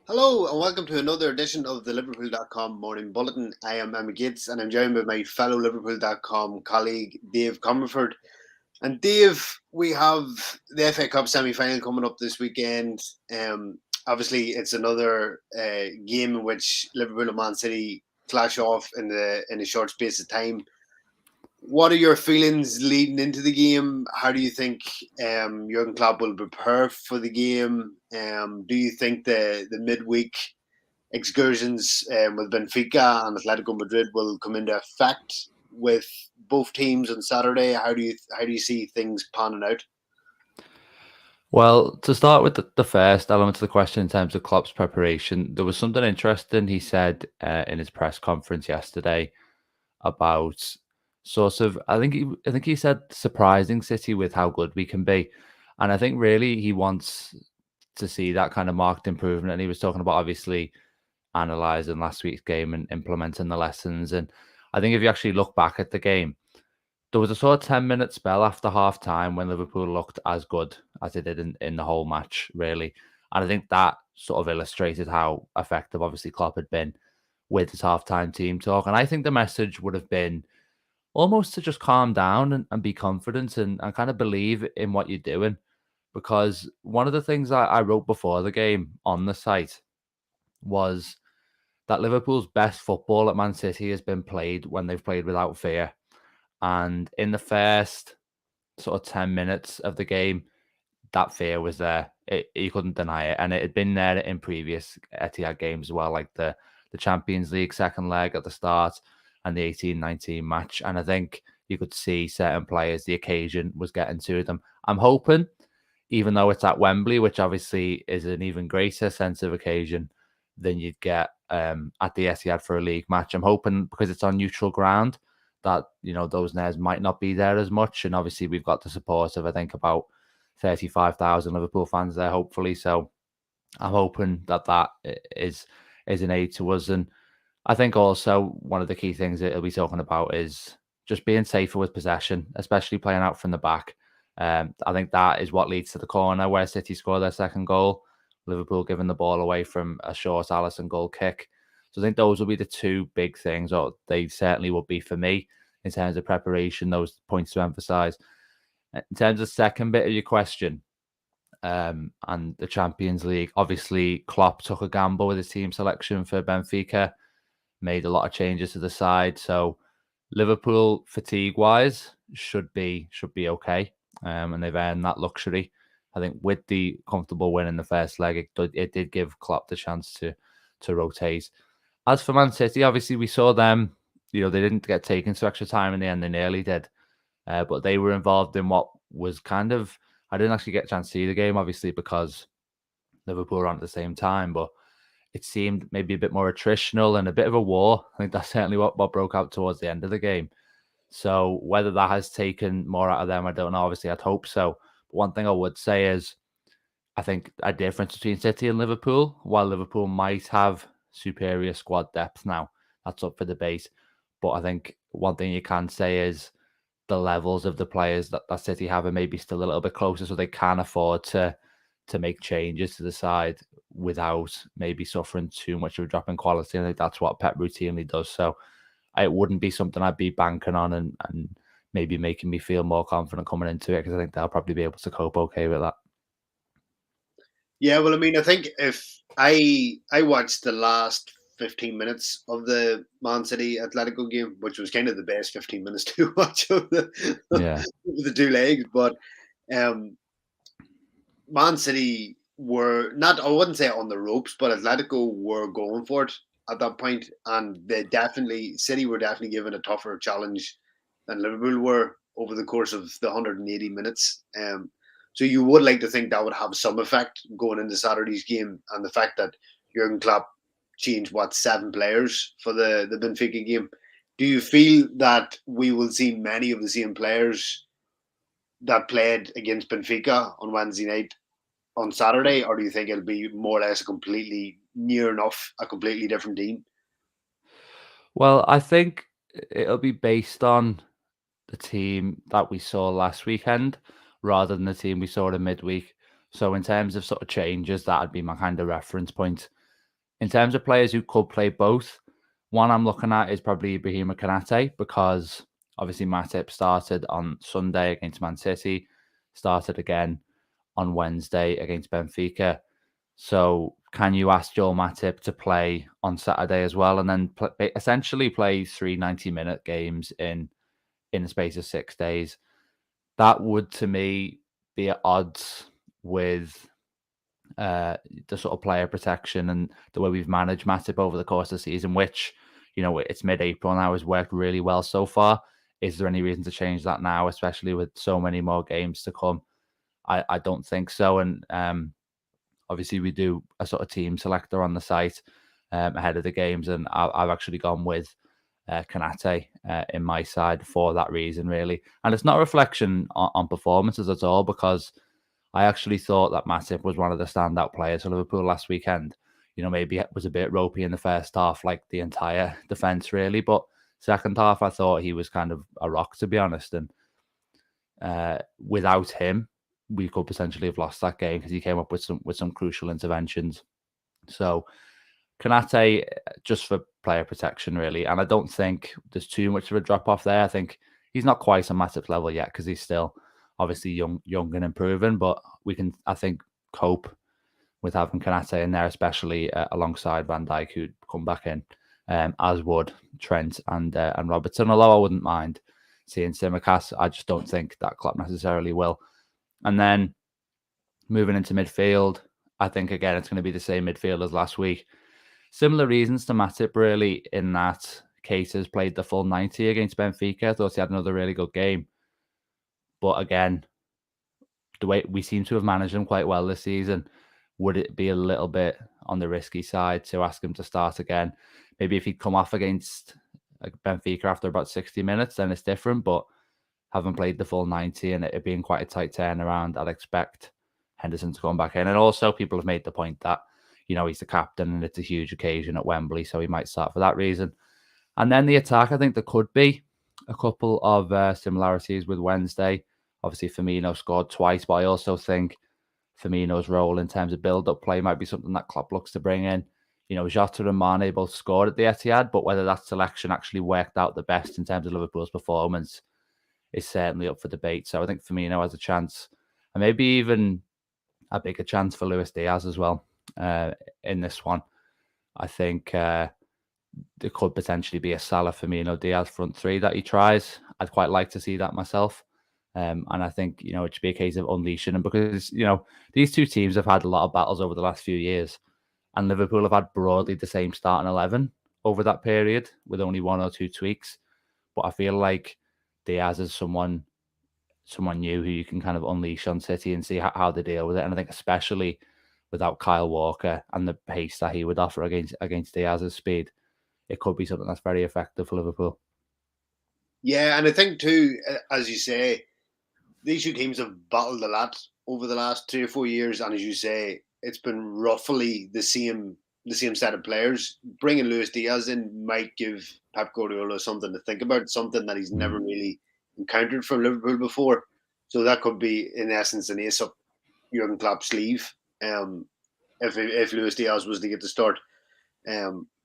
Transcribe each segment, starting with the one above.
Hello and welcome to another edition of the Liverpool.com Morning Bulletin. I am Emmet and I'm joined by my fellow Liverpool.com colleague Dave Comerford. And Dave, we have the FA Cup semi-final coming up this weekend. Obviously, it's another game in which Liverpool and Man City clash off in a short space of time. What are your feelings leading into the game? How do you think Jurgen Klopp will prepare for the game? Do you think the midweek excursions with Benfica and Atletico Madrid will come into effect with both teams on Saturday? How do you see things panning out? Well, to start with the first element of the question in terms of Klopp's preparation, there was something interesting he said in his press conference yesterday about I think he said surprising City with how good we can be, and I think really he wants to see that kind of marked improvement. And he was talking about obviously analysing last week's game and implementing the lessons. And I think if you actually look back at the game, there was a sort of 10-minute spell after half time when Liverpool looked as good as they did in the whole match, really. And I think that sort of illustrated how effective, obviously, Klopp had been with his halftime team talk. And I think the message would have been almost to just calm down and be confident and kind of believe in what you're doing. Because one of the things I wrote before the game on the site was that Liverpool's best football at Man City has been played when they've played without fear. And in the first sort of 10 minutes of the game, that fear was there. You couldn't deny it. And it had been there in previous Etihad games as well, like the Champions League second leg at the start and the 18-19 match. And I think you could see certain players, the occasion was getting to them. I'm hoping, even though it's at Wembley, which obviously is an even greater sense of occasion than you'd get at the Etihad for a league match. I'm hoping because it's on neutral ground that, those nerves might not be there as much. And obviously we've got the support of, I think, about 35,000 Liverpool fans there, hopefully. So I'm hoping that is an aid to us. And I think also one of the key things that he'll be talking about is just being safer with possession, especially playing out from the back. I think that is what leads to the corner where City score their second goal. Liverpool giving the ball away from a short Alisson goal kick. So I think those will be the two big things, or they certainly will be for me in terms of preparation, those points to emphasise. In terms of the second bit of your question, and the Champions League, obviously Klopp took a gamble with his team selection for Benfica, made a lot of changes to the side. So Liverpool, fatigue-wise, should be okay, and they've earned that luxury. I think with the comfortable win in the first leg, it did give Klopp the chance to rotate. As for Man City, obviously we saw them. They didn't get taken to extra time in the end. They nearly did, but they were involved in what was kind of. I didn't actually get a chance to see the game, obviously, because Liverpool were on at the same time, but it seemed maybe a bit more attritional and a bit of a war. I think that's certainly what broke out towards the end of the game. So whether that has taken more out of them, I don't know. Obviously, I'd hope so. But one thing I would say is I think a difference between City and Liverpool, while Liverpool might have superior squad depth now, that's up for debate. But I think one thing you can say is the levels of the players that City have are maybe still a little bit closer, so they can afford to make changes to the side without maybe suffering too much of a drop in quality. I think that's what Pep routinely does. So it wouldn't be something I'd be banking on and maybe making me feel more confident coming into it, because I think they'll probably be able to cope okay with that. Yeah, well, I mean, I think if I watched the last 15 minutes of the Man City Atletico game, which was kind of the best 15 minutes to watch of Yeah. the two legs, but um, Man City were not, I wouldn't say on the ropes, but Atletico were going for it at that point, and City were definitely given a tougher challenge than Liverpool were over the course of the 180 minutes. So you would like to think that would have some effect going into Saturday's game, and the fact that Jurgen Klopp changed seven players for the Benfica game. Do you feel that we will see many of the same players that played against Benfica on Wednesday night on Saturday, or do you think it'll be more or less a completely different team? Well, I think it'll be based on the team that we saw last weekend rather than the team we saw in midweek. So in terms of sort of changes, that'd be my kind of reference point. In terms of players who could play both, one I'm looking at is probably Ibrahima Konate, because obviously Matip started on Sunday against Man City, started again on Wednesday against Benfica. So can you ask Joel Matip to play on Saturday as well, and then essentially play 3 90-minute games in the space of 6 days? That would, to me, be at odds with the sort of player protection and the way we've managed Matip over the course of the season, which, it's mid-April now, has worked really well so far. Is there any reason to change that now, especially with so many more games to come? I don't think so. And obviously we do a sort of team selector on the site ahead of the games, and I've actually gone with Konate in my side for that reason, really. And it's not a reflection on performances at all, because I actually thought that Matip was one of the standout players for Liverpool last weekend. Maybe it was a bit ropey in the first half, like the entire defence, really. But second half, I thought he was kind of a rock, to be honest. And without him, we could potentially have lost that game, because he came up with some crucial interventions. So Konate, just for player protection, really. And I don't think there's too much of a drop off there. I think he's not quite on Matip's level yet, because he's still obviously young and improving. But we can, I think, cope with having Konate in there, especially alongside Van Dijk, who'd come back in, as would Trent and Robertson. Although I wouldn't mind seeing Tsimikas, I just don't think that Klopp necessarily will. And then moving into midfield, I think, again, it's going to be the same midfield as last week. Similar reasons to Matip, really, in that Keita's played the full 90 against Benfica. I thought he had another really good game. But again, the way we seem to have managed him quite well this season, would it be a little bit on the risky side to ask him to start again? Maybe if he'd come off against Benfica after about 60 minutes, then it's different. But having played the full 90 and it being quite a tight turnaround, I'd expect Henderson to come back in. And also, people have made the point that, he's the captain and it's a huge occasion at Wembley, so he might start for that reason. And then the attack, I think there could be a couple of similarities with Wednesday. Obviously, Firmino scored twice, but I also think Firmino's role in terms of build-up play might be something that Klopp looks to bring in. Jota and Mane both scored at the Etihad, but whether that selection actually worked out the best in terms of Liverpool's performance is certainly up for debate. So I think Firmino has a chance, and maybe even a bigger chance for Luis Diaz as well in this one. I think there could potentially be a Salah, Firmino, Diaz front three that he tries. I'd quite like to see that myself. And I think, it should be a case of unleashing them, because, these two teams have had a lot of battles over the last few years, and Liverpool have had broadly the same starting 11 over that period with only one or two tweaks. But I feel like Diaz is someone new who you can kind of unleash on City and see how they deal with it. And I think especially without Kyle Walker and the pace that he would offer against Diaz's speed, it could be something that's very effective for Liverpool. Yeah, and I think too, as you say, these two teams have battled a lot over the last 3 or 4 years, and as you say, it's been roughly the same set of players. Bringing Luis Diaz in might give Pep Guardiola something to think about, something that he's never really encountered from Liverpool before. So that could be, in essence, an ace up Jurgen Klopp's sleeve if Luis Diaz was to get the start.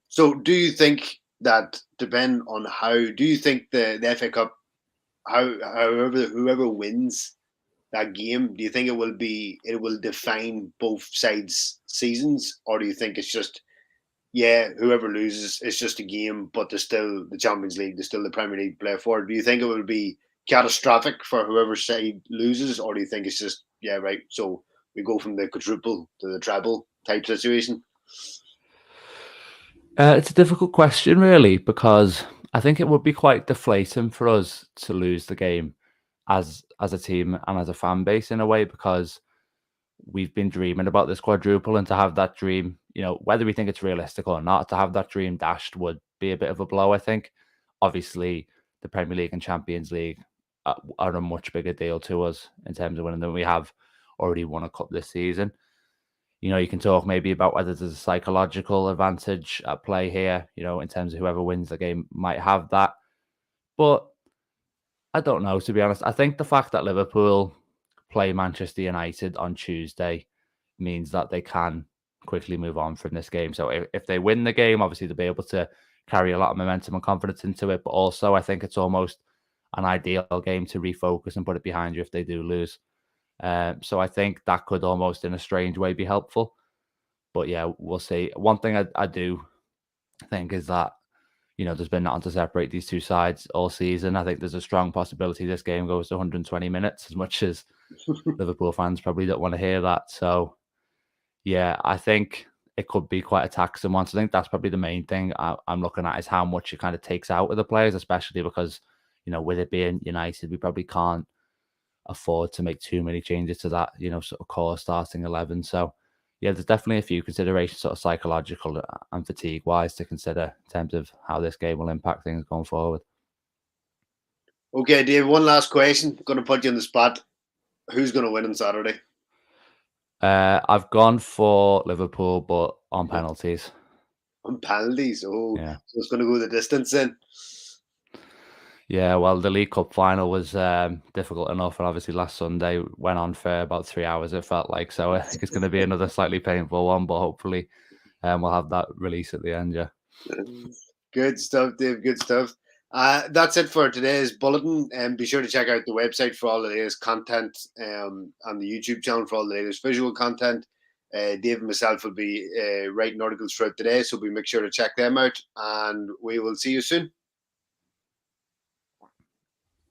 So do you think that, depending on do you think the FA Cup, whoever wins that game, do you think it will define both sides' seasons, or do you think it's just, whoever loses, it's just a game, but there's still the Champions League, there's still the Premier League to play for? Do you think it will be catastrophic for whoever side loses, or do you think it's just, so we go from the quadruple to the treble type situation? It's a difficult question, really, because I think it would be quite deflating for us to lose the game as a team and as a fan base, in a way, because we've been dreaming about this quadruple, and to have that dream, whether we think it's realistic or not, to have that dream dashed would be a bit of a blow, I think. Obviously, the Premier League and Champions League are a much bigger deal to us in terms of winning them. We have already won a cup this season. You can talk maybe about whether there's a psychological advantage at play here, in terms of whoever wins the game might have that. But I don't know, to be honest. I think the fact that Liverpool play Manchester United on Tuesday means that they can quickly move on from this game. So if they win the game, obviously they'll be able to carry a lot of momentum and confidence into it. But also, I think it's almost an ideal game to refocus and put it behind you if they do lose. So I think that could almost, in a strange way, be helpful. But yeah, we'll see. One thing I do think is that, there's been nothing to separate these two sides all season. I think there's a strong possibility this game goes to 120 minutes, as much as Liverpool fans probably don't want to hear that. So yeah, I think it could be quite a taxing one. So I think that's probably the main thing I'm looking at, is how much it kind of takes out of the players, especially because, with it being United, we probably can't afford to make too many changes to that, sort of core starting 11. So yeah, there's definitely a few considerations, sort of psychological and fatigue wise, to consider in terms of how this game will impact things going forward. Okay, Dave, one last question. Going to put you on the spot. Who's going to win on Saturday? I've gone for Liverpool, but on penalties. On penalties? Oh, Yeah. so it's going to go the distance then. Yeah, well, the League Cup final was difficult enough, and obviously last Sunday went on for about 3 hours, it felt like. So I think it's going to be another slightly painful one, but hopefully we'll have that release at the end, yeah. Good stuff, Dave. Good stuff. That's it for today's bulletin. Be sure to check out the website for all the latest content, and the YouTube channel for all the latest visual content. Dave and myself will be writing articles throughout today, so we make sure to check them out, and we will see you soon.